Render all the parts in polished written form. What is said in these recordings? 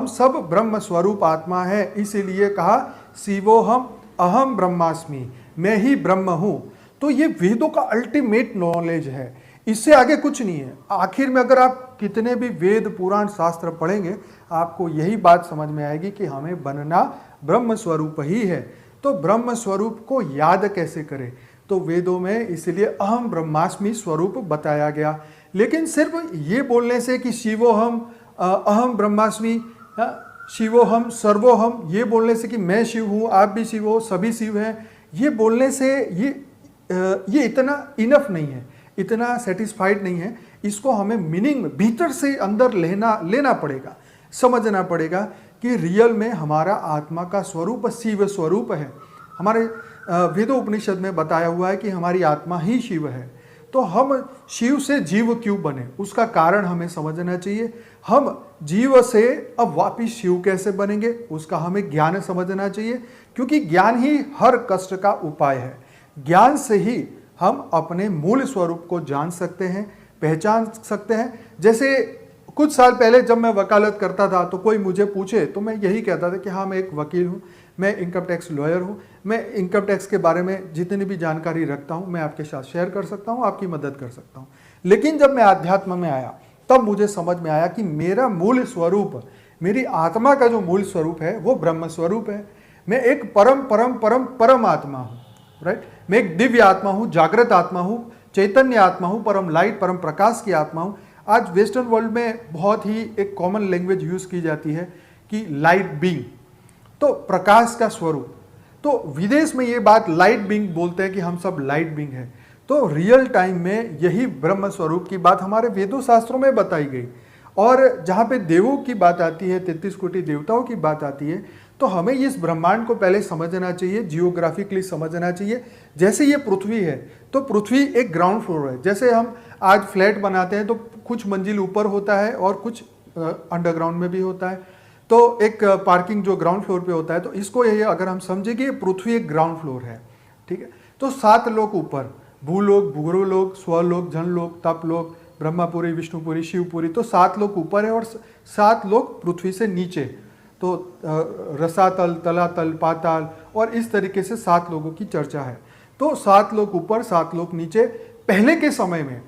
हम सब ब्रह्म स्वरूप आत्मा है, इसीलिए कहा शिवोहम अहम ब्रह्मास्मि, मैं ही ब्रह्म हूं। तो ये वेदों का अल्टीमेट नॉलेज है, इससे आगे कुछ नहीं है। आखिर में अगर आप कितने भी वेद पुराण शास्त्र पढ़ेंगे आपको यही बात समझ में आएगी कि हमें बनना ब्रह्म स्वरूप ही है। तो ब्रह्म स्वरूप को याद कैसे करें, तो वेदों में इसलिए अहम ब्रह्मास्मि स्वरूप बताया गया। लेकिन सिर्फ ये बोलने से कि शिवोहम अहम ब्रह्मास्मि, शिवोहम सर्वोहम, ये बोलने से कि मैं शिव हूँ, आप भी शिव हो, सभी शिव हैं, ये बोलने से ये इतना इनफ नहीं है, इतना सेटिस्फाइड नहीं है। इसको हमें मीनिंग भीतर से अंदर लेना पड़ेगा, समझना पड़ेगा कि रियल में हमारा आत्मा का स्वरूप शिव स्वरूप है। हमारे वेदों उपनिषद में बताया हुआ है कि हमारी आत्मा ही शिव है। तो हम शिव से जीव क्यों बने, उसका कारण हमें समझना चाहिए। हम जीव से अब वापिस शिव कैसे बनेंगे, उसका हमें ज्ञान समझना चाहिए, क्योंकि ज्ञान ही हर कष्ट का उपाय है। ज्ञान से ही हम अपने मूल स्वरूप को जान सकते हैं, पहचान सकते हैं। जैसे कुछ साल पहले जब मैं वकालत करता था तो कोई मुझे पूछे तो मैं यही कहता था कि हाँ, मैं एक वकील हूँ, मैं इनकम टैक्स लॉयर हूँ, मैं इनकम टैक्स के बारे में जितनी भी जानकारी रखता हूँ मैं आपके साथ शेयर कर सकता हूँ, आपकी मदद कर सकता हूँ। लेकिन जब मैं आध्यात्म में आया तब मुझे समझ में आया कि मेरा मूल स्वरूप, मेरी आत्मा का जो मूल स्वरूप है वो ब्रह्म स्वरूप है। मैं एक परम परम परम परम आत्मा हूँ, राइट। मैं एक दिव्य आत्मा हूँ, जागृत आत्मा हूँ, चैतन्य आत्मा हूँ, परम लाइट परम प्रकाश की आत्मा हूँ। आज वेस्टर्न वर्ल्ड में बहुत ही एक कॉमन लैंग्वेज यूज की जाती है कि लाइट बीइंग, तो प्रकाश का स्वरूप। तो विदेश में ये बात लाइट बीइंग बोलते हैं कि हम सब लाइट बीइंग हैं। तो रियल टाइम में यही ब्रह्म स्वरूप की बात हमारे वेदों शास्त्रों में बताई गई। और जहाँ पे देवों की बात आती है, 33 कोटि देवताओं की बात आती है, तो हमें इस ब्रह्मांड को पहले समझना चाहिए, जियोग्राफिकली समझना चाहिए। जैसे ये पृथ्वी है तो पृथ्वी एक ग्राउंड फ्लोर है। जैसे हम आज फ्लैट बनाते हैं तो कुछ मंजिल ऊपर होता है और कुछ अंडरग्राउंड में भी होता है। तो एक पार्किंग जो ग्राउंड फ्लोर पे होता है, तो इसको ये अगर हम समझे कि पृथ्वी एक ग्राउंड फ्लोर है, ठीक है। तो 7 लोक ऊपर, भूलोक, भूगोलोक, स्वलोक, जनलोक, तपलोक, ब्रह्मापुरी, विष्णुपुरी, शिवपुरी, तो 7 लोक ऊपर है और 7 लोक पृथ्वी से नीचे। तो रसातल, तलातल, पाताल, और इस तरीके से 7 लोगों की चर्चा है। तो 7 लोक ऊपर, 7 लोक नीचे। पहले के समय में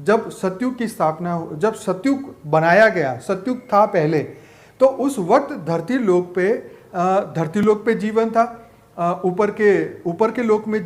जब सतयुग की स्थापना, जब सतयुग बनाया गया, सतयुग था पहले, तो उस वक्त धरती लोक पे जीवन था, ऊपर के लोक में